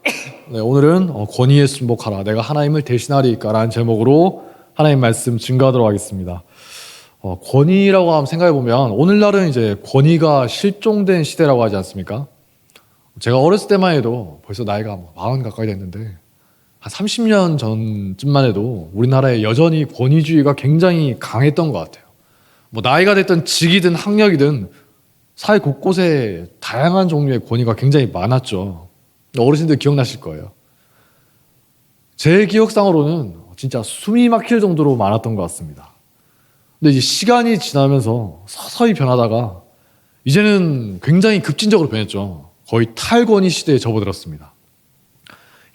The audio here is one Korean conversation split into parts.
네, 오늘은 권위에 순복하라 내가 하나님을 대신하리까 라는 제목으로 하나님 말씀 증거하도록 하겠습니다. 권위라고 하면 생각해보면 오늘날은 이제 권위가 실종된 시대라고 하지 않습니까? 제가 어렸을 때만 해도 벌써 나이가 40 가까이 됐는데 한 30년 전쯤만 해도 우리나라에 여전히 권위주의가 굉장히 강했던 것 같아요. 나이가 됐든 직이든 학력이든 사회 곳곳에 다양한 종류의 권위가 굉장히 많았죠. 어르신들 기억나실 거예요. 제 기억상으로는 진짜 숨이 막힐 정도로 많았던 것 같습니다. 근데 이제 시간이 지나면서 서서히 변하다가 이제는 굉장히 급진적으로 변했죠. 거의 탈권위 시대에 접어들었습니다.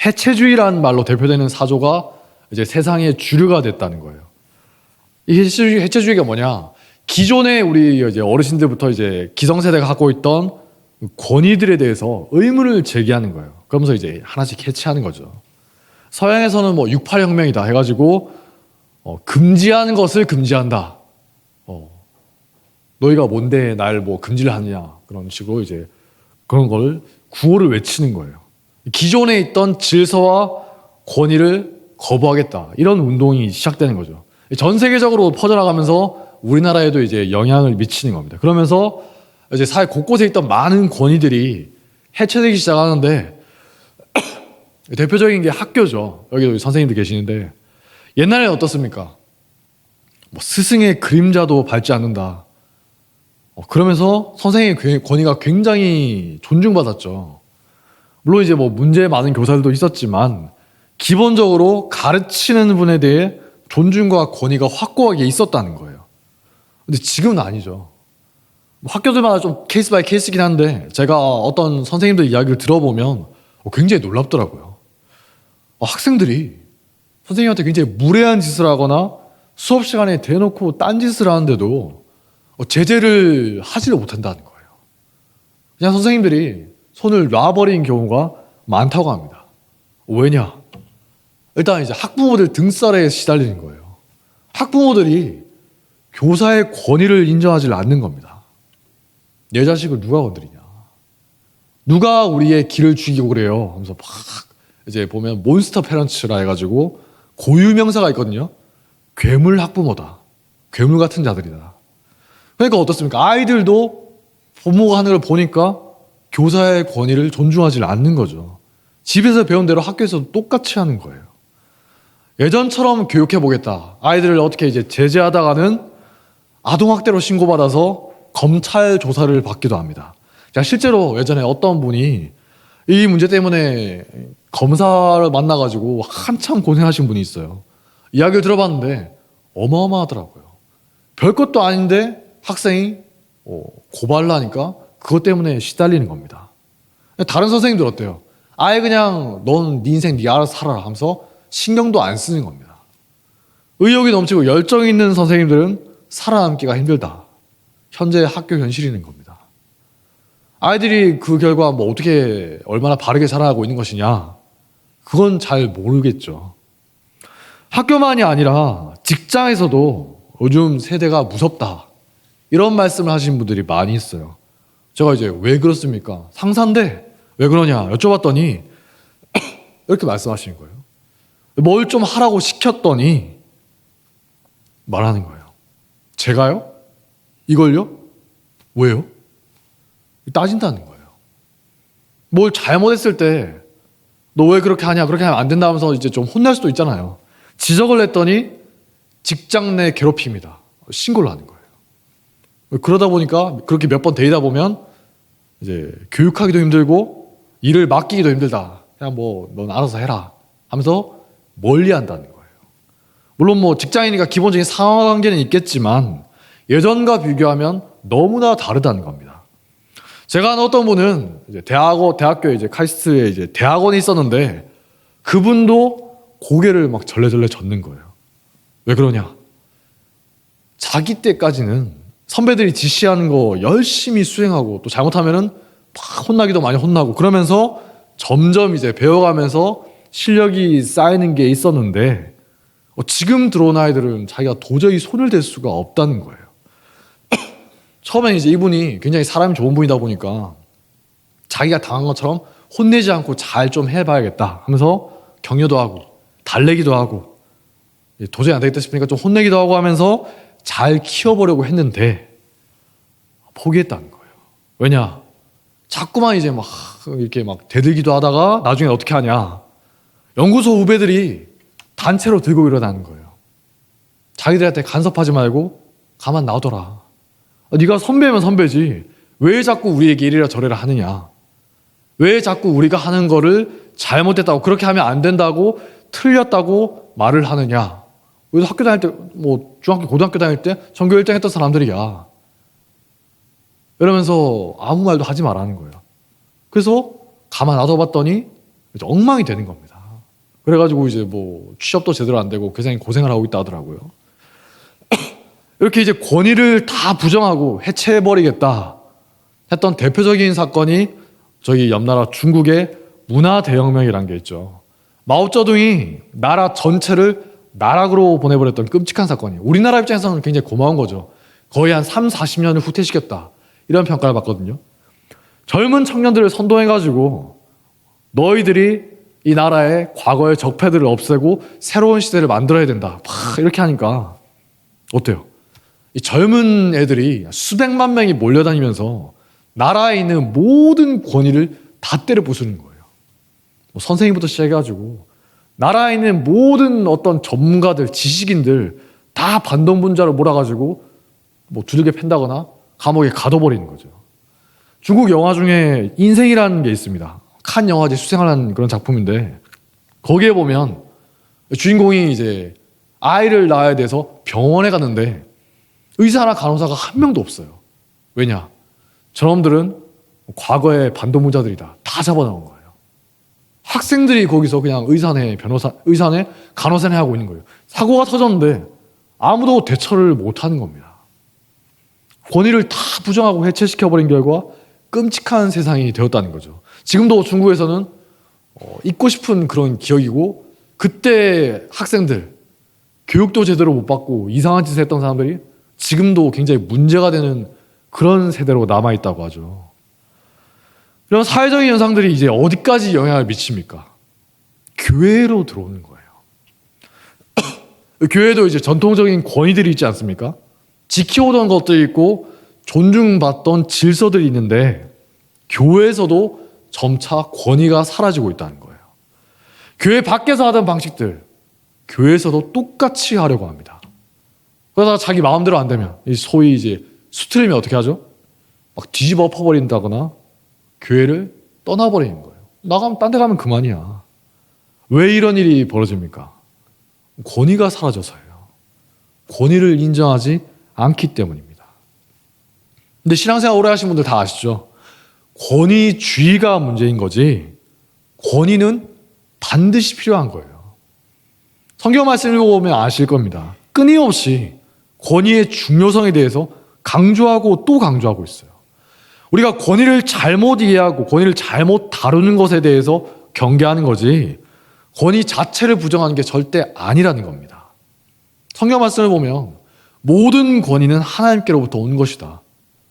해체주의라는 말로 대표되는 사조가 이제 세상의 주류가 됐다는 거예요. 이 해체주의가 뭐냐? 기존에 우리 이제 어르신들부터 이제 기성세대가 갖고 있던 권위들에 대해서 의문을 제기하는 거예요. 그러면서 이제 하나씩 해체하는 거죠. 서양에서는 68혁명이다 해가지고 금지하는 것을 금지한다. 너희가 뭔데 날 금지를 하느냐 그런 식으로 이제 그런 걸 구호를 외치는 거예요. 기존에 있던 질서와 권위를 거부하겠다 이런 운동이 시작되는 거죠. 전 세계적으로 퍼져나가면서 우리나라에도 이제 영향을 미치는 겁니다. 그러면서 이제 사회 곳곳에 있던 많은 권위들이 해체되기 시작하는데 대표적인 게 학교죠. 여기도 선생님들 계시는데 옛날에는 어떻습니까? 스승의 그림자도 밟지 않는다. 그러면서 선생님의 권위가 굉장히 존중받았죠. 물론 이제 문제 많은 교사들도 있었지만 기본적으로 가르치는 분에 대해 존중과 권위가 확고하게 있었다는 거예요. 근데 지금은 아니죠. 학교들마다 좀 케이스 바이 케이스긴 한데 제가 어떤 선생님들 이야기를 들어보면 굉장히 놀랍더라고요. 학생들이 선생님한테 굉장히 무례한 짓을 하거나 수업 시간에 대놓고 딴짓을 하는데도 제재를 하지를 못한다는 거예요. 그냥 선생님들이 손을 놔버린 경우가 많다고 합니다. 왜냐? 일단 이제 학부모들 등살에 시달리는 거예요. 학부모들이 교사의 권위를 인정하지 않는 겁니다. 내 자식을 누가 건드리냐? 누가 우리의 길을 죽이고 그래요? 하면서 막 이제 보면 몬스터 페런츠라 해가지고 고유명사가 있거든요. 괴물 학부모다. 괴물 같은 자들이다. 그러니까 어떻습니까? 아이들도 부모가 하는 걸 보니까 교사의 권위를 존중하지 않는 거죠. 집에서 배운 대로 학교에서도 똑같이 하는 거예요. 예전처럼 교육해보겠다. 아이들을 어떻게 이제 제재하다가는 아동학대로 신고받아서 검찰 조사를 받기도 합니다. 실제로 예전에 어떤 분이 이 문제 때문에 검사를 만나가지고 한참 고생하신 분이 있어요. 이야기를 들어봤는데 어마어마하더라고요. 별것도 아닌데 학생이 고발을 하니까 그것 때문에 시달리는 겁니다. 다른 선생님들 어때요? 아예 그냥 넌 네 인생 네 알아서 살아라 하면서 신경도 안 쓰는 겁니다. 의욕이 넘치고 열정이 있는 선생님들은 살아남기가 힘들다. 현재 학교 현실인 겁니다. 아이들이 그 결과 어떻게 얼마나 바르게 살아가고 있는 것이냐 그건 잘 모르겠죠. 학교만이 아니라 직장에서도 요즘 세대가 무섭다 이런 말씀을 하시는 분들이 많이 있어요. 제가 이제 왜 그렇습니까? 상사인데 왜 그러냐 여쭤봤더니 이렇게 말씀하시는 거예요. 뭘 좀 하라고 시켰더니 말하는 거예요. 제가요? 이걸요? 왜요? 따진다는 거예요. 뭘 잘못했을 때 너 왜 그렇게 하냐 그렇게 하면 안 된다 하면서 이제 좀 혼날 수도 있잖아요. 지적을 했더니 직장 내 괴롭힘이다. 신고를 하는 거예요. 그러다 보니까 그렇게 몇 번 데이다 보면 이제 교육하기도 힘들고 일을 맡기기도 힘들다. 그냥 넌 알아서 해라 하면서 멀리 한다는 거예요. 물론 직장이니까 기본적인 상하관계는 있겠지만 예전과 비교하면 너무나 다르다는 겁니다. 제가 아는 어떤 분은 이제 대학교에 이제 카이스트에 이제 대학원이 있었는데 그분도 고개를 절레절레 젓는 거예요. 왜 그러냐? 자기 때까지는 선배들이 지시하는 거 열심히 수행하고 또 잘못하면은 막 혼나기도 많이 혼나고 그러면서 점점 이제 배워가면서 실력이 쌓이는 게 있었는데 지금 들어온 아이들은 자기가 도저히 손을 댈 수가 없다는 거예요. 처음엔 이제 이분이 굉장히 사람이 좋은 분이다 보니까 자기가 당한 것처럼 혼내지 않고 잘 좀 해봐야겠다 하면서 격려도 하고 달래기도 하고 도저히 안 되겠다 싶으니까 좀 혼내기도 하고 하면서 잘 키워보려고 했는데 포기했다는 거예요. 왜냐? 자꾸만 이제 막 이렇게 막 대들기도 하다가 나중에 어떻게 하냐? 연구소 후배들이 단체로 들고 일어나는 거예요. 자기들한테 간섭하지 말고 가만 놔둬라. 네가 선배면 선배지. 왜 자꾸 우리에게 이래라 저래라 하느냐? 왜 자꾸 우리가 하는 거를 잘못했다고 그렇게 하면 안 된다고 틀렸다고 말을 하느냐? 우리도 학교 다닐 때 뭐 중학교 고등학교 다닐 때 전교 1등 했던 사람들이야. 이러면서 아무 말도 하지 말라는 거예요. 그래서 가만 놔둬봤더니 이제 엉망이 되는 겁니다. 그래가지고 이제 뭐 취업도 제대로 안 되고 굉장히 고생을 하고 있다 하더라고요. 이렇게 이제 권위를 다 부정하고 해체해버리겠다 했던 대표적인 사건이 저기 옆나라 중국의 문화 대혁명이라는 게 있죠. 마오쩌둥이 나라 전체를 나락으로 보내버렸던 끔찍한 사건이에요. 우리나라 입장에서는 굉장히 고마운 거죠. 거의 한 3, 40년을 후퇴시켰다. 이런 평가를 받거든요. 젊은 청년들을 선동해가지고 너희들이 이 나라의 과거의 적폐들을 없애고 새로운 시대를 만들어야 된다. 막 이렇게 하니까 어때요? 이 젊은 애들이 수백만 명이 몰려다니면서 나라에 있는 모든 권위를 다 때려 부수는 거예요. 뭐 선생님부터 시작해가지고 나라에 있는 모든 어떤 전문가들, 지식인들 다 반동분자로 몰아가지고 뭐 두들겨 팬다거나 감옥에 가둬버리는 거죠. 중국 영화 중에 인생이라는 게 있습니다. 칸 영화제 수상을 한 그런 작품인데 거기에 보면 주인공이 이제 아이를 낳아야 돼서 병원에 갔는데 의사나 간호사가 한 명도 없어요. 왜냐? 저놈들은 과거의 반동문자들이다. 다 잡아놓은 거예요. 학생들이 거기서 그냥 의사네, 의사네, 간호사네 하고 있는 거예요. 사고가 터졌는데 아무도 대처를 못하는 겁니다. 권위를 다 부정하고 해체시켜버린 결과 끔찍한 세상이 되었다는 거죠. 지금도 중국에서는 잊고 싶은 그런 기억이고 그때 학생들 교육도 제대로 못 받고 이상한 짓을 했던 사람들이 지금도 굉장히 문제가 되는 그런 세대로 남아있다고 하죠. 이런 사회적인 현상들이 이제 어디까지 영향을 미칩니까? 교회로 들어오는 거예요. 교회도 이제 전통적인 권위들이 있지 않습니까? 지켜오던 것들이 있고 존중받던 질서들이 있는데 교회에서도 점차 권위가 사라지고 있다는 거예요. 교회 밖에서 하던 방식들 교회에서도 똑같이 하려고 합니다. 그러다가 자기 마음대로 안 되면 소위 이제 수틀리면 어떻게 하죠? 막 뒤집어 엎어버린다거나 교회를 떠나버리는 거예요. 나가면 딴 데 가면 그만이야. 왜 이런 일이 벌어집니까? 권위가 사라져서예요. 권위를 인정하지 않기 때문입니다. 근데 신앙생활 오래 하신 분들 다 아시죠? 권위주의가 문제인 거지 권위는 반드시 필요한 거예요. 성경 말씀 읽어보면 아실 겁니다. 끊임없이 권위의 중요성에 대해서 강조하고 또 강조하고 있어요. 우리가 권위를 잘못 이해하고 권위를 잘못 다루는 것에 대해서 경계하는 거지 권위 자체를 부정하는 게 절대 아니라는 겁니다. 성경 말씀을 보면 모든 권위는 하나님께로부터 온 것이다.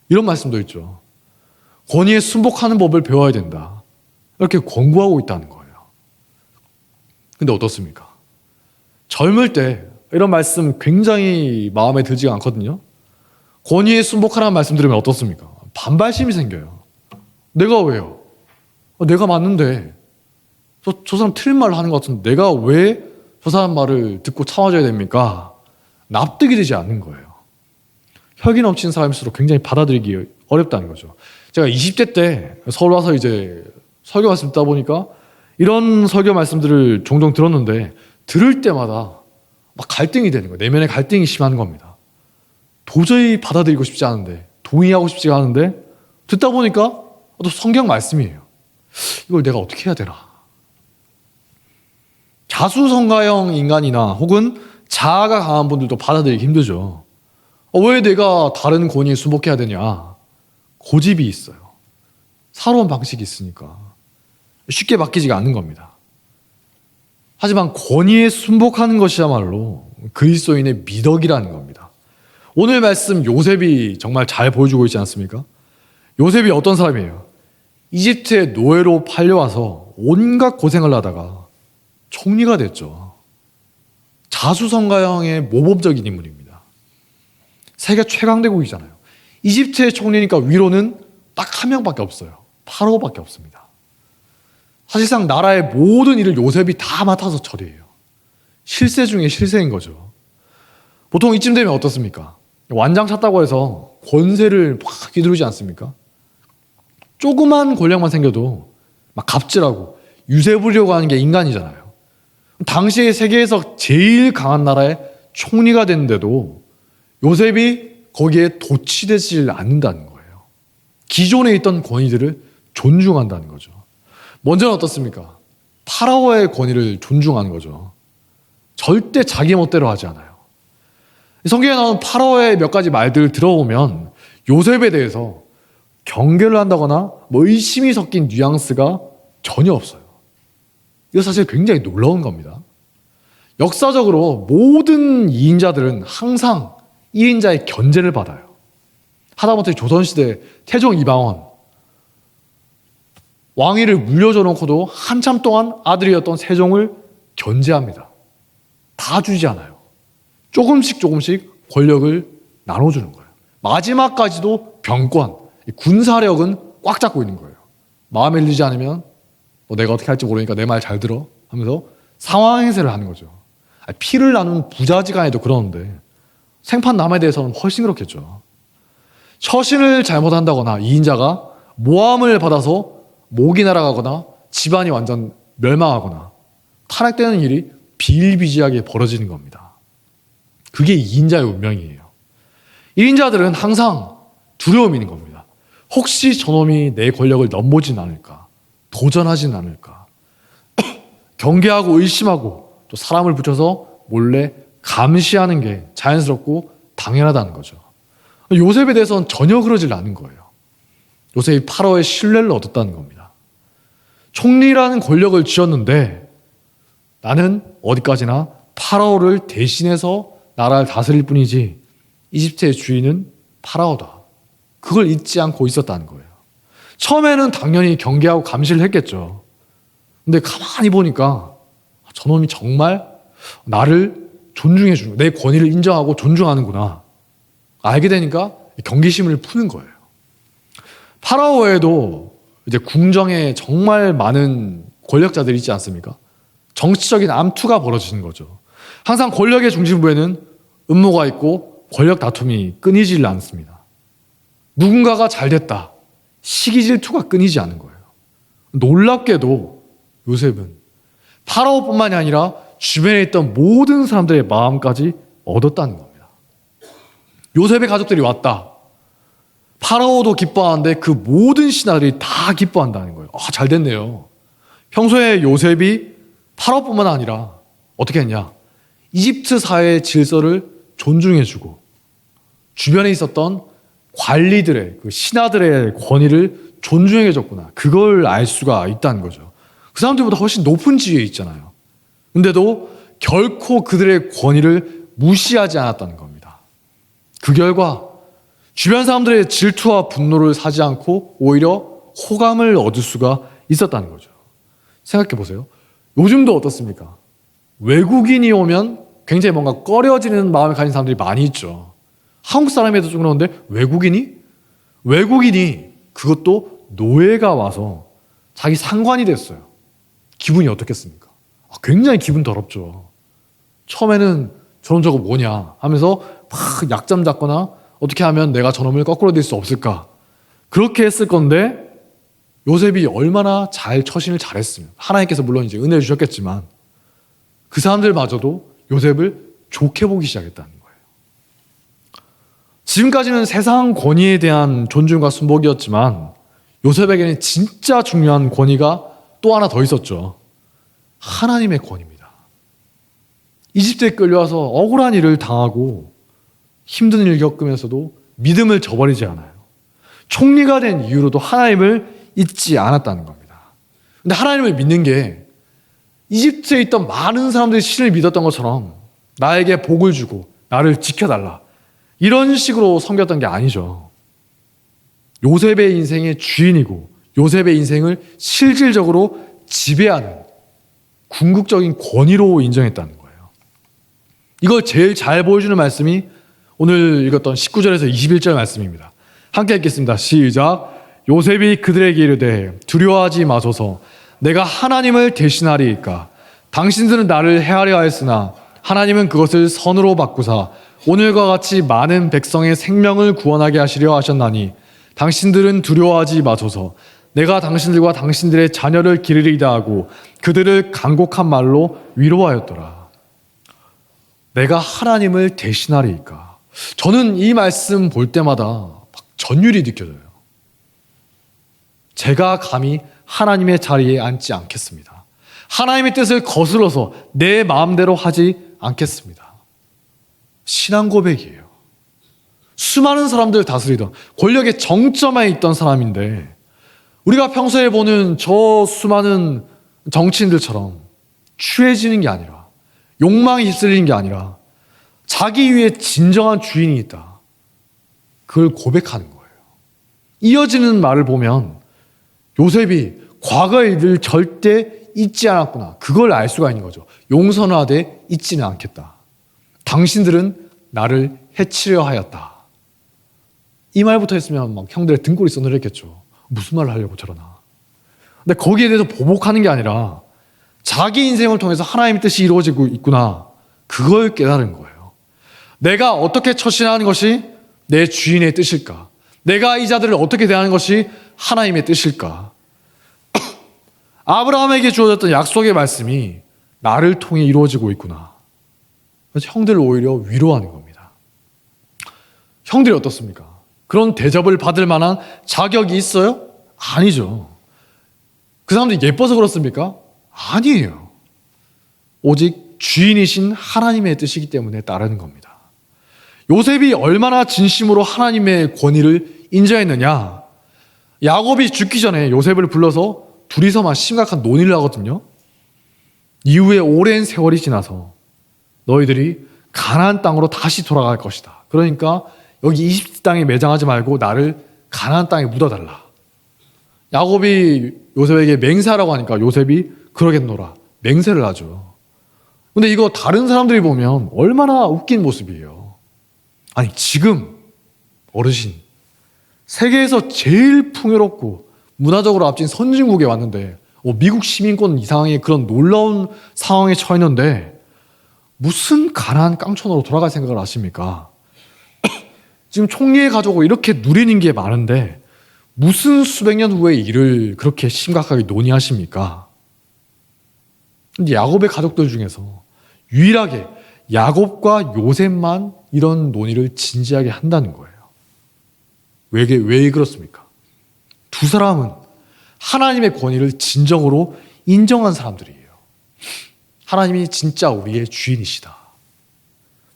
이런 말씀도 있죠. 권위에 순복하는 법을 배워야 된다. 이렇게 권고하고 있다는 거예요. 근데 어떻습니까? 젊을 때 이런 말씀 굉장히 마음에 들지가 않거든요. 권위에 순복하라는 말씀 들으면 어떻습니까? 반발심이 생겨요. 내가 왜요? 내가 맞는데 저 사람 틀린 말을 하는 것 같은데 내가 왜 저 사람 말을 듣고 참아줘야 됩니까? 납득이 되지 않는 거예요. 혈기 넘치는 사람일수록 굉장히 받아들이기 어렵다는 거죠. 제가 20대 때 서울 와서 이제 설교 말씀 듣다 보니까 이런 설교 말씀들을 종종 들었는데 들을 때마다 막 갈등이 되는 거예요. 내면의 갈등이 심한 겁니다. 도저히 받아들이고 싶지 않은데 동의하고 싶지가 않은데 듣다 보니까 또 성경 말씀이에요. 이걸 내가 어떻게 해야 되나? 자수성가형 인간이나 혹은 자아가 강한 분들도 받아들이기 힘들죠. 왜 내가 다른 권위에 순복해야 되냐? 고집이 있어요. 사로운 방식이 있으니까 쉽게 바뀌지가 않는 겁니다. 하지만 권위에 순복하는 것이야말로 그리스도인의 미덕이라는 겁니다. 오늘 말씀 요셉이 정말 잘 보여주고 있지 않습니까? 요셉이 어떤 사람이에요? 이집트의 노예로 팔려와서 온갖 고생을 하다가 총리가 됐죠. 자수성가형의 모범적인 인물입니다. 세계 최강대국이잖아요. 이집트의 총리니까 위로는 딱 한 명밖에 없어요. 파라오밖에 없습니다. 사실상 나라의 모든 일을 요셉이 다 맡아서 처리해요. 실세 중에 실세인 거죠. 보통 이쯤 되면 어떻습니까? 완장 찼다고 해서 권세를 막 휘두르지 않습니까? 조그만 권력만 생겨도 막 갑질하고 유세 부리려고 하는 게 인간이잖아요. 당시에 세계에서 제일 강한 나라의 총리가 됐는데도 요셉이 거기에 도취되지 않는다는 거예요. 기존에 있던 권위들을 존중한다는 거죠. 먼저는 어떻습니까? 파라오의 권위를 존중하는 거죠. 절대 자기 멋대로 하지 않아요. 성경에 나오는 파라오의 몇 가지 말들을 들어보면 요셉에 대해서 경계를 한다거나 뭐 의심이 섞인 뉘앙스가 전혀 없어요. 이거 사실 굉장히 놀라운 겁니다. 역사적으로 모든 2인자들은 항상 1인자의 견제를 받아요. 하다못해 조선시대 태종 이방원 왕위를 물려줘 놓고도 한참 동안 아들이었던 세종을 견제합니다. 다 주지 않아요. 조금씩 권력을 나눠주는 거예요. 마지막까지도 병권, 군사력은 꽉 잡고 있는 거예요. 마음에 들지 않으면 너 내가 어떻게 할지 모르니까 내 말 잘 들어 하면서 상황 행세를 하는 거죠. 피를 나눈 부자지간에도 그러는데 생판 남에 대해서는 훨씬 그렇겠죠. 처신을 잘못한다거나 2인자가 모함을 받아서 목이 날아가거나 집안이 완전 멸망하거나 탄핵되는 일이 비일비재하게 벌어지는 겁니다. 그게 2인자의 운명이에요. 1인자들은 항상 두려움이 있는 겁니다. 혹시 저놈이 내 권력을 넘보진 않을까? 도전하진 않을까? 경계하고 의심하고 또 사람을 붙여서 몰래 감시하는 게 자연스럽고 당연하다는 거죠. 요셉에 대해서는 전혀 그러질 않은 거예요. 요셉이 파라오의 신뢰를 얻었다는 겁니다. 총리라는 권력을 쥐었는데 나는 어디까지나 파라오를 대신해서 나라를 다스릴 뿐이지 이집트의 주인은 파라오다. 그걸 잊지 않고 있었다는 거예요. 처음에는 당연히 경계하고 감시를 했겠죠. 근데 가만히 보니까 저놈이 정말 나를 존중해주는, 내 권위를 인정하고 존중하는구나. 알게 되니까 경계심을 푸는 거예요. 파라오 외에도 이제 궁정에 정말 많은 권력자들이 있지 않습니까? 정치적인 암투가 벌어지는 거죠. 항상 권력의 중심부에는 음모가 있고 권력 다툼이 끊이질 않습니다. 누군가가 잘 됐다. 시기 질투가 끊이지 않은 거예요. 놀랍게도 요셉은 파라오뿐만이 아니라 주변에 있던 모든 사람들의 마음까지 얻었다는 겁니다. 요셉의 가족들이 왔다. 파라오도 기뻐하는데 그 모든 신하들이 다 기뻐한다는 거예요. 잘 됐네요. 평소에 요셉이 파라오뿐만 아니라 어떻게 했냐? 이집트 사회의 질서를 존중해주고 주변에 있었던 관리들의, 그 신하들의 권위를 존중해줬구나. 그걸 알 수가 있다는 거죠. 그 사람들보다 훨씬 높은 지위에 있잖아요. 근데도 결코 그들의 권위를 무시하지 않았다는 겁니다. 그 결과 주변 사람들의 질투와 분노를 사지 않고 오히려 호감을 얻을 수가 있었다는 거죠. 생각해 보세요. 요즘도 어떻습니까? 외국인이 오면 굉장히 뭔가 꺼려지는 마음을 가진 사람들이 많이 있죠. 한국 사람에도 좀 그러는데 외국인이 그것도 노예가 와서 자기 상관이 됐어요. 기분이 어떻겠습니까? 굉장히 기분 더럽죠. 처음에는 저런 저거 뭐냐 하면서 막 약점 잡거나 어떻게 하면 내가 저놈을 거꾸로 들 수 없을까? 그렇게 했을 건데 요셉이 얼마나 잘 처신을 잘했으면, 하나님께서 물론 이제 은혜를 주셨겠지만 그 사람들마저도 요셉을 좋게 보기 시작했다는 거예요. 지금까지는 세상 권위에 대한 존중과 순복이었지만 요셉에게는 진짜 중요한 권위가 또 하나 더 있었죠. 하나님의 권위입니다. 이집트에 끌려와서 억울한 일을 당하고 힘든 일을 겪으면서도 믿음을 저버리지 않아요. 총리가 된 이후로도 하나님을 잊지 않았다는 겁니다. 근데 하나님을 믿는 게 이집트에 있던 많은 사람들이 신을 믿었던 것처럼 나에게 복을 주고 나를 지켜달라 이런 식으로 섬겼던 게 아니죠. 요셉의 인생의 주인이고 요셉의 인생을 실질적으로 지배하는 궁극적인 권위로 인정했다는 거예요. 이걸 제일 잘 보여주는 말씀이 오늘 읽었던 19절에서 21절 말씀입니다. 함께 읽겠습니다. 시작. 요셉이 그들에게 이르되 두려워하지 마소서. 내가 하나님을 대신하리이까. 당신들은 나를 해하려 하였으나 하나님은 그것을 선으로 바꾸사 오늘과 같이 많은 백성의 생명을 구원하게 하시려 하셨나니 당신들은 두려워하지 마소서. 내가 당신들과 당신들의 자녀를 기르리이다 하고 그들을 간곡한 말로 위로하였더라. 내가 하나님을 대신하리이까. 저는 이 말씀 볼 때마다 막 전율이 느껴져요. 제가 감히 하나님의 자리에 앉지 않겠습니다. 하나님의 뜻을 거슬러서 내 마음대로 하지 않겠습니다. 신앙 고백이에요. 수많은 사람들을 다스리던 권력의 정점에 있던 사람인데 우리가 평소에 보는 저 수많은 정치인들처럼 취해지는 게 아니라 욕망이 휩쓸리는 게 아니라 자기 위에 진정한 주인이 있다. 그걸 고백하는 거예요. 이어지는 말을 보면 요셉이 과거의 일을 절대 잊지 않았구나. 그걸 알 수가 있는 거죠. 용서하되 잊지는 않겠다. 당신들은 나를 해치려 하였다. 이 말부터 했으면 막 형들의 등골이 서늘했겠죠. 무슨 말을 하려고 저러나. 근데 거기에 대해서 보복하는 게 아니라 자기 인생을 통해서 하나님의 뜻이 이루어지고 있구나. 그걸 깨달은 거예요. 내가 어떻게 처신하는 것이 내 주인의 뜻일까? 내가 이 자들을 어떻게 대하는 것이 하나님의 뜻일까? 아브라함에게 주어졌던 약속의 말씀이 나를 통해 이루어지고 있구나. 그래서 형들을 오히려 위로하는 겁니다. 형들이 어떻습니까? 그런 대접을 받을 만한 자격이 있어요? 아니죠. 그 사람들이 예뻐서 그렇습니까? 아니에요. 오직 주인이신 하나님의 뜻이기 때문에 따르는 겁니다. 요셉이 얼마나 진심으로 하나님의 권위를 인정했느냐. 야곱이 죽기 전에 요셉을 불러서 둘이서만 심각한 논의를 하거든요. 이후에 오랜 세월이 지나서 너희들이 가나안 땅으로 다시 돌아갈 것이다. 그러니까 여기 이집트 땅에 매장하지 말고 나를 가나안 땅에 묻어달라. 야곱이 요셉에게 맹세하라고 하니까 요셉이 그러겠노라. 맹세를 하죠. 근데 이거 다른 사람들이 보면 얼마나 웃긴 모습이에요. 아니 지금 어르신 세계에서 제일 풍요롭고 문화적으로 앞진 선진국에 왔는데 미국 시민권 이상의 그런 놀라운 상황에 처했는데 무슨 가난한 깡촌으로 돌아갈 생각을 하십니까? 지금 총리의 가족을 이렇게 누리는 게 많은데 무슨 수백 년 후의 일을 그렇게 심각하게 논의하십니까? 근데 야곱의 가족들 중에서 유일하게 야곱과 요셉만 이런 논의를 진지하게 한다는 거예요. 왜 그렇습니까? 두 사람은 하나님의 권위를 진정으로 인정한 사람들이에요. 하나님이 진짜 우리의 주인이시다.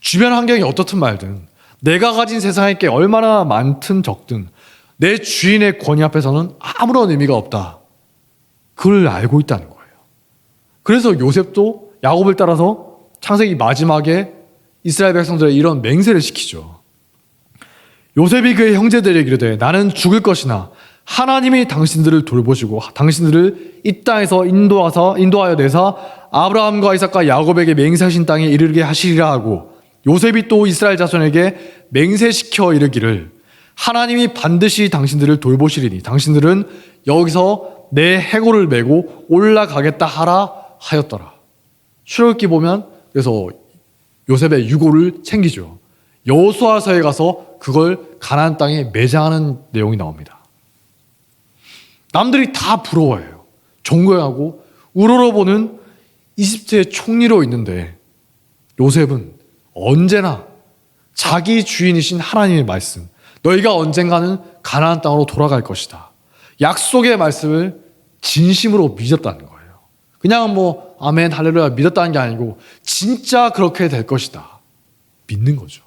주변 환경이 어떻든 말든 내가 가진 세상에 게 얼마나 많든 적든 내 주인의 권위 앞에서는 아무런 의미가 없다. 그걸 알고 있다는 거예요. 그래서 요셉도 야곱을 따라서 창세기 마지막에 이스라엘 백성들의 이런 맹세를 시키죠. 요셉이 그의 형제들에게 이르되 나는 죽을 것이나 하나님이 당신들을 돌보시고 당신들을 이 땅에서 인도하여 내사 아브라함과 이삭과 야곱에게 맹세하신 땅에 이르게 하시리라 하고 요셉이 또 이스라엘 자손에게 맹세시켜 이르기를 하나님이 반드시 당신들을 돌보시리니 당신들은 여기서 내 해골을 메고 올라가겠다 하라 하였더라. 출애굽기 보면 그래서 요셉의 유골을 챙기죠. 여호수아서에 가서 그걸 가나안 땅에 매장하는 내용이 나옵니다. 남들이 다 부러워해요. 존경하고 우러러보는 이집트의 총리로 있는데 요셉은 언제나 자기 주인이신 하나님의 말씀, 너희가 언젠가는 가나안 땅으로 돌아갈 것이다. 약속의 말씀을 진심으로 믿었다는 거예요. 그냥 아멘 할렐루야 믿었다는 게 아니고 진짜 그렇게 될 것이다. 믿는 거죠.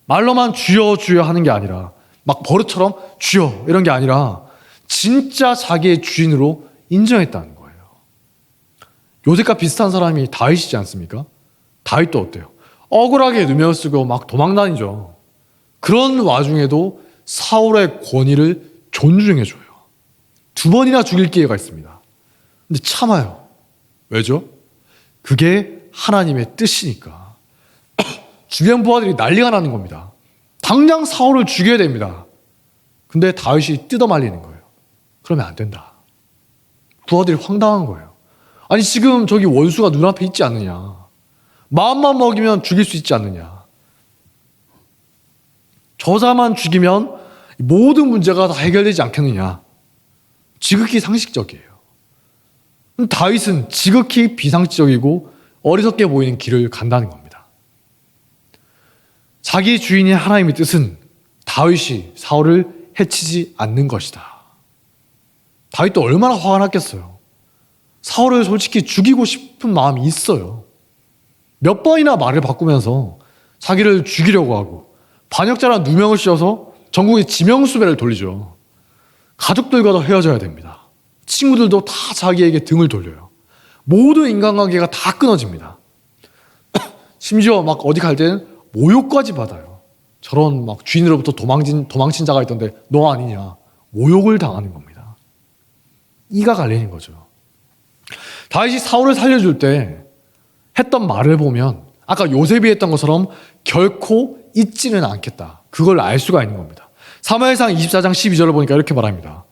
말로만 주여 주여 하는 게 아니라 막 버릇처럼 주여 이런 게 아니라 진짜 자기의 주인으로 인정했다는 거예요. 요셉과 비슷한 사람이 다윗이지 않습니까? 다윗도 어때요? 억울하게 누명 쓰고 막 도망다니죠. 그런 와중에도 사울의 권위를 존중해줘요. 2번이나 죽일 기회가 있습니다. 근데 참아요. 왜죠? 그게 하나님의 뜻이니까. 주변 부하들이 난리가 나는 겁니다. 당장 사울을 죽여야 됩니다. 근데 다윗이 뜯어말리는 거예요. 그러면 안 된다. 부하들이 황당한 거예요. 아니 지금 저기 원수가 눈앞에 있지 않느냐. 마음만 먹이면 죽일 수 있지 않느냐. 저자만 죽이면 모든 문제가 다 해결되지 않겠느냐. 지극히 상식적이에요. 다윗은 지극히 비상식적이고 어리석게 보이는 길을 간다는 겁니다. 자기 주인인 하나님의 뜻은 다윗이 사울을 해치지 않는 것이다. 다윗도 얼마나 화가 났겠어요. 사울을 솔직히 죽이고 싶은 마음이 있어요. 몇 번이나 말을 바꾸면서 자기를 죽이려고 하고 반역자란 누명을 씌워서 전국에 지명수배를 돌리죠. 가족들과도 헤어져야 됩니다. 친구들도 다 자기에게 등을 돌려요. 모든 인간관계가 다 끊어집니다. 심지어 막 어디 갈 때는 모욕까지 받아요. 저런 막 주인으로부터 도망친 자가 있던데 너 아니냐. 모욕을 당하는 겁니다. 이가 갈리는 거죠. 다윗이 사울을 살려줄 때 했던 말을 보면 아까 요셉이 했던 것처럼 결코 잊지는 않겠다. 그걸 알 수가 있는 겁니다. 사무엘상 24장 12절을 보니까 이렇게 말합니다.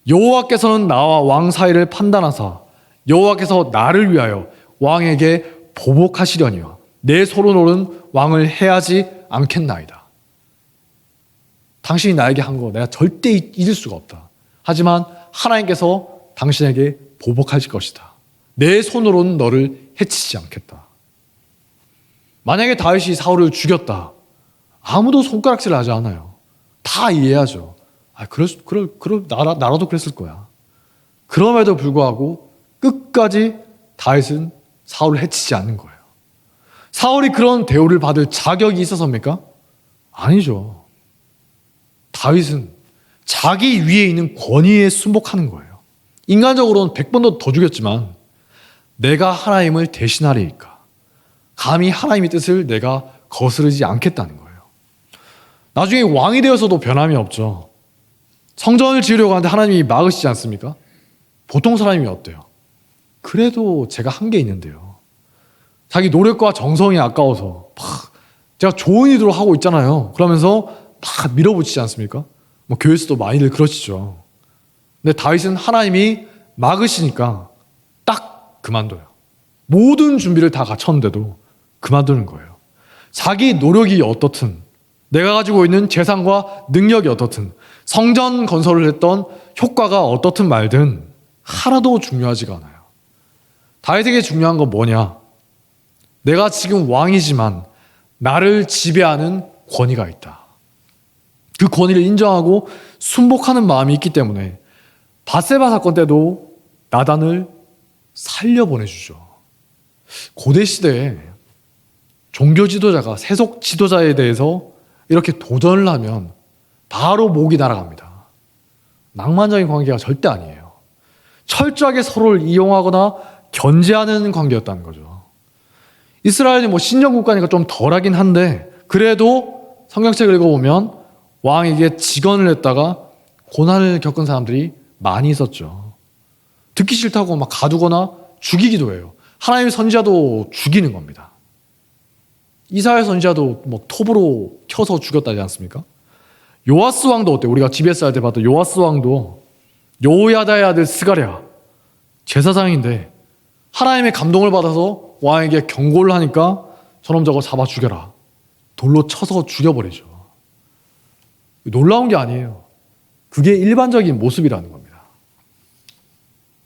여호와께서는 나와 왕 사이를 판단하사 여호와께서 나를 위하여 왕에게 보복하시려니와 내 손으로는 왕을 해하지 않겠나이다. 당신이 나에게 한 거 내가 절대 잊을 수가 없다. 하지만 하나님께서 당신에게 보복하실 것이다. 내 손으로는 너를 해치지 않겠다. 만약에 다윗이 사울을 죽였다. 아무도 손가락질 하지 않아요. 다 이해하죠. 나라도 그랬을 거야. 그럼에도 불구하고 끝까지 다윗은 사울을 해치지 않는 거예요. 사울이 그런 대우를 받을 자격이 있어서입니까? 아니죠. 다윗은 자기 위에 있는 권위에 순복하는 거예요. 인간적으로는 100번도 더 죽였지만 내가 하나님을 대신하리니까 감히 하나님의 뜻을 내가 거스르지 않겠다는 거예요. 나중에 왕이 되어서도 변함이 없죠. 성전을 지으려고 하는데 하나님이 막으시지 않습니까? 보통 사람이 어때요? 그래도 제가 한 게 있는데요. 자기 노력과 정성이 아까워서 제가 좋은 의도로 하고 있잖아요. 그러면서 막 밀어붙이지 않습니까? 뭐 교회에서도 많이들 그러시죠. 근데 다윗은 하나님이 막으시니까 딱 그만둬요. 모든 준비를 다 갖췄는데도 그만두는 거예요. 자기 노력이 어떻든 내가 가지고 있는 재산과 능력이 어떻든 성전 건설을 했던 효과가 어떻든 말든 하나도 중요하지가 않아요. 다윗에게 중요한 건 뭐냐? 내가 지금 왕이지만 나를 지배하는 권위가 있다. 그 권위를 인정하고 순복하는 마음이 있기 때문에 밧세바 사건 때도 나단을 살려보내주죠. 고대 시대에 종교 지도자가 세속 지도자에 대해서 이렇게 도전을 하면 바로 목이 날아갑니다. 낭만적인 관계가 절대 아니에요. 철저하게 서로를 이용하거나 견제하는 관계였다는 거죠. 이스라엘이 신정 국가니까 좀 덜하긴 한데 그래도 성경책을 읽어보면 왕에게 직언을 했다가 고난을 겪은 사람들이 많이 있었죠. 듣기 싫다고 막 가두거나 죽이기도 해요. 하나님의 선지자도 죽이는 겁니다. 이사야 선지자도 톱으로 켜서 죽였다지 않습니까? 요아스 왕도 어때요? 우리가 GBS 할 때 봤던 요아스 왕도 요야다의 아들 스가랴 제사장인데 하나님의 감동을 받아서 왕에게 경고를 하니까 저놈 저거 잡아 죽여라. 돌로 쳐서 죽여버리죠. 놀라운 게 아니에요. 그게 일반적인 모습이라는 겁니다.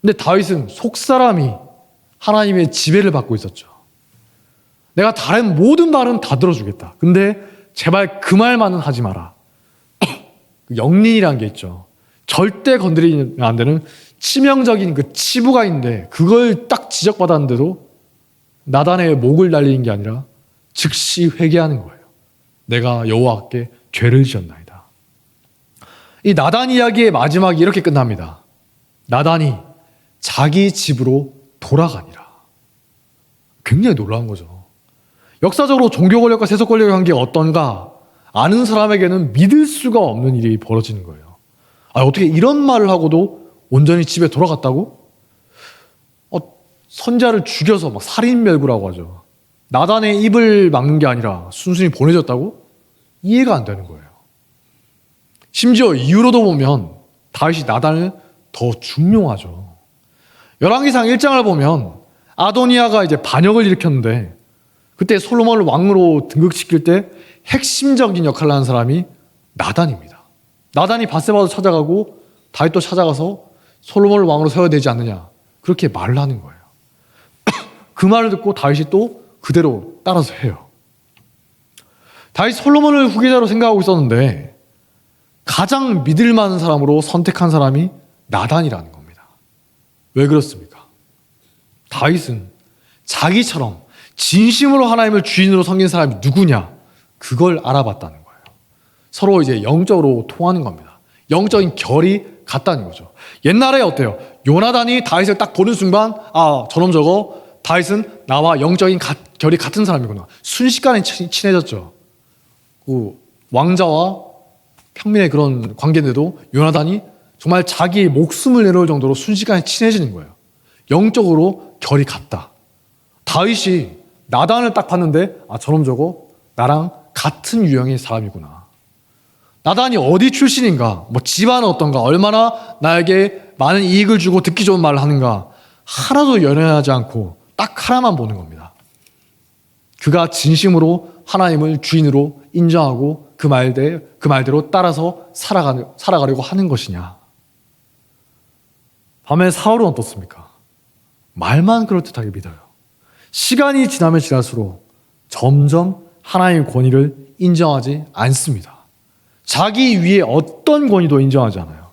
근데 다윗은 속사람이 하나님의 지배를 받고 있었죠. 내가 다른 모든 말은 다 들어주겠다. 근데 제발 그 말만은 하지 마라. 영린이라는 게 있죠. 절대 건드리면 안 되는 치명적인 그 치부가 있는데 그걸 딱 지적받았는데도 나단의 목을 날리는 게 아니라 즉시 회개하는 거예요. 내가 여호와께 죄를 지었나이다. 이 나단 이야기의 마지막이 이렇게 끝납니다. 나단이 자기 집으로 돌아가니라. 굉장히 놀라운 거죠. 역사적으로 종교 권력과 세속 권력의 관계가 어떤가 아는 사람에게는 믿을 수가 없는 일이 벌어지는 거예요. 어떻게 이런 말을 하고도 온전히 집에 돌아갔다고? 선자를 죽여서 막 살인멸구라고 하죠. 나단의 입을 막는 게 아니라 순순히 보내줬다고? 이해가 안 되는 거예요. 심지어 이후로도 보면 다윗이 나단을 더 중용하죠. 열왕기상 1장을 보면 아도니아가 이제 반역을 일으켰는데 그때 솔로몬을 왕으로 등극시킬 때 핵심적인 역할을 하는 사람이 나단입니다. 나단이 밧세바도 찾아가고 다윗도 찾아가서 솔로몬을 왕으로 세워야 되지 않느냐 그렇게 말을 하는 거예요. 그 말을 듣고 다윗이 또 그대로 따라서 해요. 다윗 솔로몬을 후계자로 생각하고 있었는데 가장 믿을 만한 사람으로 선택한 사람이 나단이라는 겁니다. 왜 그렇습니까? 다윗은 자기처럼 진심으로 하나님을 주인으로 섬긴 사람이 누구냐 그걸 알아봤다는 거예요. 서로 이제 영적으로 통하는 겁니다. 영적인 결이 같다는 거죠. 옛날에 어때요? 요나단이 다윗을 딱 보는 순간 저놈 저거 다윗은 나와 영적인 결이 같은 사람이구나. 순식간에 친해졌죠. 그 왕자와 평민의 그런 관계인데도 요나단이 정말 자기의 목숨을 내놓을 정도로 순식간에 친해지는 거예요. 영적으로 결이 같다. 다윗이 나단을 딱 봤는데 저놈 저거 나랑 같은 유형의 사람이구나. 나단이 어디 출신인가, 집안은 어떤가, 얼마나 나에게 많은 이익을 주고 듣기 좋은 말을 하는가 하나도 연연하지 않고 딱 하나만 보는 겁니다. 그가 진심으로 하나님을 주인으로 인정하고 그 말대로 따라서 살아가려고 하는 것이냐. 반면에 사울은 어떻습니까? 말만 그럴듯하게 믿어요. 시간이 지나면 지날수록 점점 하나님의 권위를 인정하지 않습니다. 자기 위에 어떤 권위도 인정하지 않아요.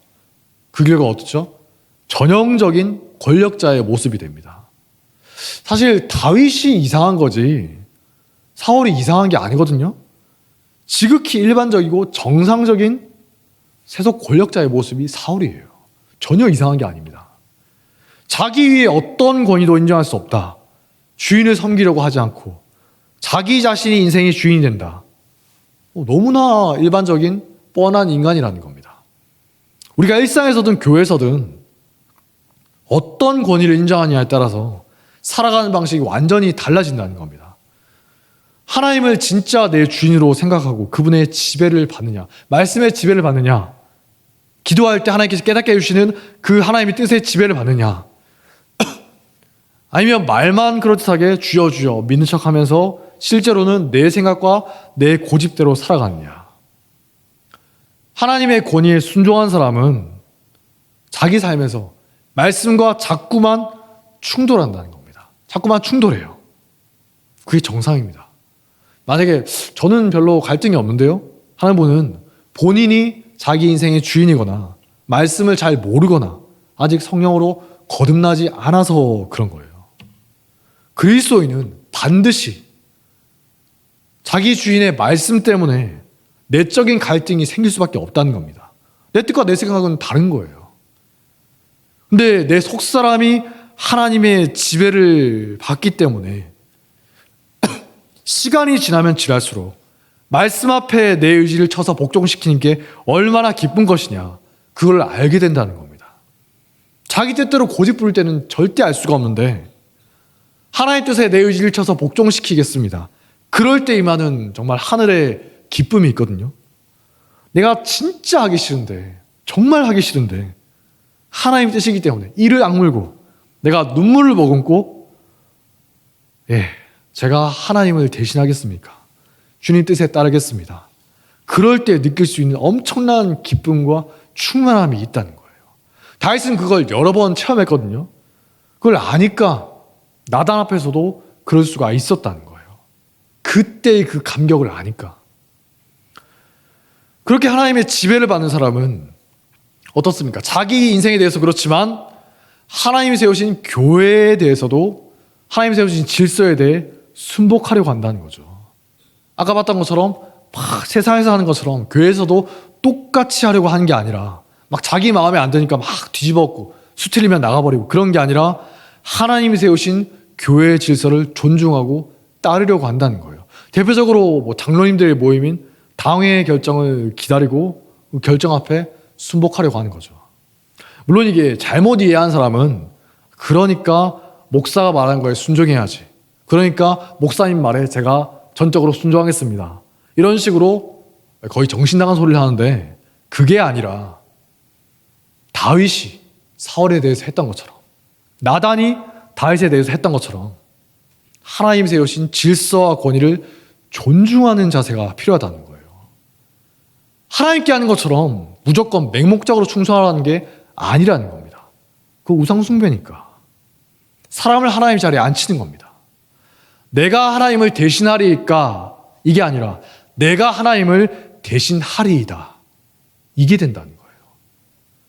그 결과 어떻죠? 전형적인 권력자의 모습이 됩니다. 사실 다윗이 이상한 거지 사울이 이상한 게 아니거든요. 지극히 일반적이고 정상적인 세속 권력자의 모습이 사울이에요. 전혀 이상한 게 아닙니다. 자기 위에 어떤 권위도 인정할 수 없다. 주인을 섬기려고 하지 않고 자기 자신이 인생의 주인이 된다. 너무나 일반적인 뻔한 인간이라는 겁니다. 우리가 일상에서든 교회에서든 어떤 권위를 인정하느냐에 따라서 살아가는 방식이 완전히 달라진다는 겁니다. 하나님을 진짜 내 주인으로 생각하고 그분의 지배를 받느냐, 말씀의 지배를 받느냐, 기도할 때 하나님께서 깨닫게 해주시는 그 하나님의 뜻의 지배를 받느냐, 아니면 말만 그럴듯하게 주여 주여 믿는 척하면서 실제로는 내 생각과 내 고집대로 살아가느냐. 하나님의 권위에 순종한 사람은 자기 삶에서 말씀과 자꾸만 충돌한다는 겁니다. 자꾸만 충돌해요. 그게 정상입니다. 만약에 저는 별로 갈등이 없는데요, 하는 분은 본인이 자기 인생의 주인이거나 말씀을 잘 모르거나 아직 성령으로 거듭나지 않아서 그런 거예요. 그리스도인은 반드시 자기 주인의 말씀 때문에 내적인 갈등이 생길 수밖에 없다는 겁니다. 내 뜻과 내 생각은 다른 거예요. 근데 내 속사람이 하나님의 지배를 받기 때문에 시간이 지나면 지날수록 말씀 앞에 내 의지를 쳐서 복종시키는 게 얼마나 기쁜 것이냐, 그걸 알게 된다는 겁니다. 자기 뜻대로 고집 부릴 때는 절대 알 수가 없는데 하나님의 뜻에 내 의지를 쳐서 복종시키겠습니다. 그럴 때 임하는 정말 하늘의 기쁨이 있거든요. 내가 진짜 하기 싫은데, 정말 하기 싫은데 하나님의 뜻이기 때문에 이를 악물고 내가 눈물을 머금고 제가 하나님을 대신하겠습니까? 주님 뜻에 따르겠습니다. 그럴 때 느낄 수 있는 엄청난 기쁨과 충만함이 있다는 거예요. 다윗은 그걸 여러 번 체험했거든요. 그걸 아니까 나단 앞에서도 그럴 수가 있었다는 거예요. 그때의 그 감격을 아니까. 그렇게 하나님의 지배를 받는 사람은 어떻습니까? 자기 인생에 대해서 그렇지만 하나님이 세우신 교회에 대해서도 하나님이 세우신 질서에 대해 순복하려고 한다는 거죠. 아까 봤던 것처럼 막 세상에서 하는 것처럼 교회에서도 똑같이 하려고 하는 게 아니라 막 자기 마음에 안 드니까 막 뒤집어 엎고 수틀리면 나가버리고 그런 게 아니라 하나님이 세우신 교회의 질서를 존중하고 따르려고 한다는 거예요. 대표적으로 장로님들의 모임인 당회의 결정을 기다리고 그 결정 앞에 순복하려고 하는 거죠. 물론 이게 잘못 이해한 사람은 그러니까 목사가 말한 거에 순종해야지. 그러니까 목사님 말에 제가 전적으로 순종하겠습니다. 이런 식으로 거의 정신나간 소리를 하는데 그게 아니라 다윗이 사울에 대해서 했던 것처럼 나단이 다윗에 대해서 했던 것처럼 하나님 세우신 질서와 권위를 존중하는 자세가 필요하다는 거예요. 하나님께 하는 것처럼 무조건 맹목적으로 충성하라는 게 아니라는 겁니다. 그 우상숭배니까. 사람을 하나님 자리에 앉히는 겁니다. 내가 하나님을 대신하리이까 이게 아니라 내가 하나님을 대신하리이다. 이게 된다는 거예요.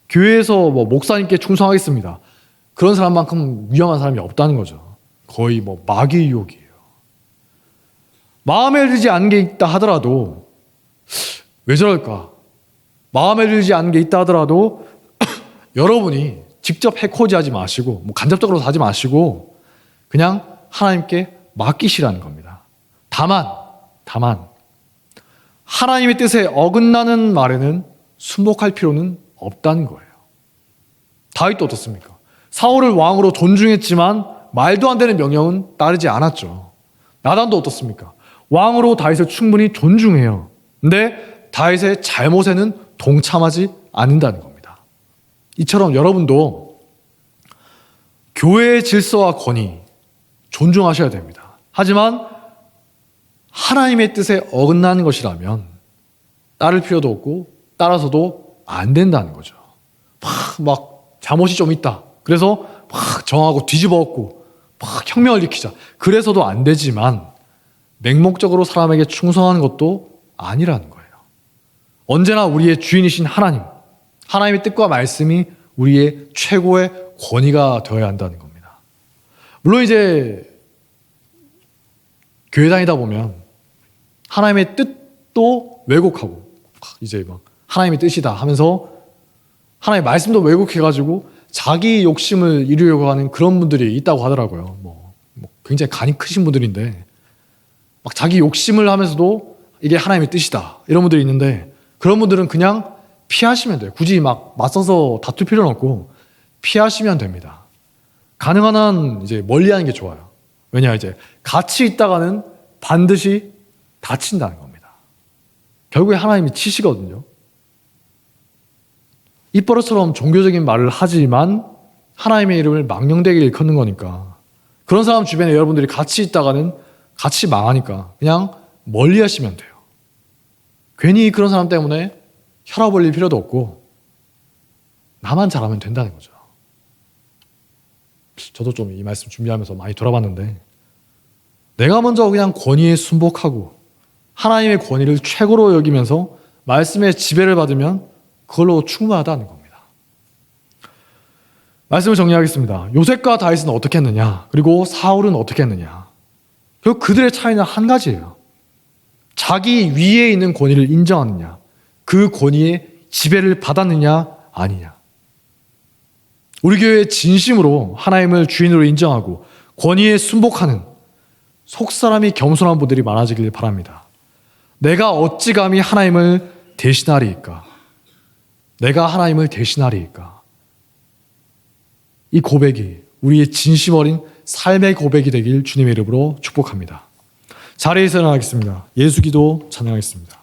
교회에서 목사님께 충성하겠습니다. 그런 사람만큼 위험한 사람이 없다는 거죠. 거의 마귀의 유혹이에요. 마음에 들지 않은 게 있다 하더라도 왜 저럴까? 마음에 들지 않은 게 있다 하더라도 여러분이 직접 해코지하지 마시고 간접적으로 하지 마시고 그냥 하나님께 맡기시라는 겁니다. 다만 하나님의 뜻에 어긋나는 말에는 순복할 필요는 없다는 거예요. 다윗도 어떻습니까? 사울을 왕으로 존중했지만 말도 안 되는 명령은 따르지 않았죠. 나단도 어떻습니까? 왕으로 다윗을 충분히 존중해요. 근데 다윗의 잘못에는 동참하지 않는다는 겁니다. 이처럼 여러분도 교회의 질서와 권위 존중하셔야 됩니다. 하지만 하나님의 뜻에 어긋나는 것이라면 따를 필요도 없고 따라서도 안 된다는 거죠. 막 잘못이 좀 있다. 그래서 막 정하고 뒤집어 엎고 막 혁명을 일으키자. 그래서도 안 되지만 맹목적으로 사람에게 충성하는 것도 아니라는 거예요. 언제나 우리의 주인이신 하나님, 하나님의 뜻과 말씀이 우리의 최고의 권위가 되어야 한다는 겁니다. 물론 이제 교회 다니다 보면 하나님의 뜻도 왜곡하고 이제 막 하나님의 뜻이다 하면서 하나님의 말씀도 왜곡해가지고 자기 욕심을 이루려고 하는 그런 분들이 있다고 하더라고요. 굉장히 간이 크신 분들인데 막 자기 욕심을 하면서도 이게 하나님의 뜻이다 이런 분들이 있는데 그런 분들은 그냥 피하시면 돼요. 굳이 막 맞서서 다툴 필요는 없고 피하시면 됩니다. 가능한 한 이제 멀리하는 게 좋아요. 왜냐 이제 같이 있다가는 반드시 다친다는 겁니다. 결국에 하나님이 치시거든요. 입버릇처럼 종교적인 말을 하지만 하나님의 이름을 망령되게 일컫는 거니까 그런 사람 주변에 여러분들이 같이 있다가는 같이 망하니까 그냥 멀리 하시면 돼요. 괜히 그런 사람 때문에 혈압 올릴 필요도 없고 나만 잘하면 된다는 거죠. 저도 좀 이 말씀 준비하면서 많이 돌아봤는데 내가 먼저 그냥 권위에 순복하고 하나님의 권위를 최고로 여기면서 말씀의 지배를 받으면 그걸로 충분하다는 겁니다. 말씀을 정리하겠습니다. 요셉과 다윗은 어떻게 했느냐? 그리고 사울은 어떻게 했느냐? 결국 그들의 차이는 한 가지예요. 자기 위에 있는 권위를 인정하느냐? 그 권위의 지배를 받았느냐? 아니냐? 우리 교회에 진심으로 하나님을 주인으로 인정하고 권위에 순복하는 속사람이 겸손한 분들이 많아지길 바랍니다. 내가 어찌 감히 하나님을 대신하리이까? 내가 하나님을 대신하리이까? 이 고백이 우리의 진심 어린 삶의 고백이 되길 주님의 이름으로 축복합니다. 자리에서 일어나겠습니다. 예수기도 찬양하겠습니다.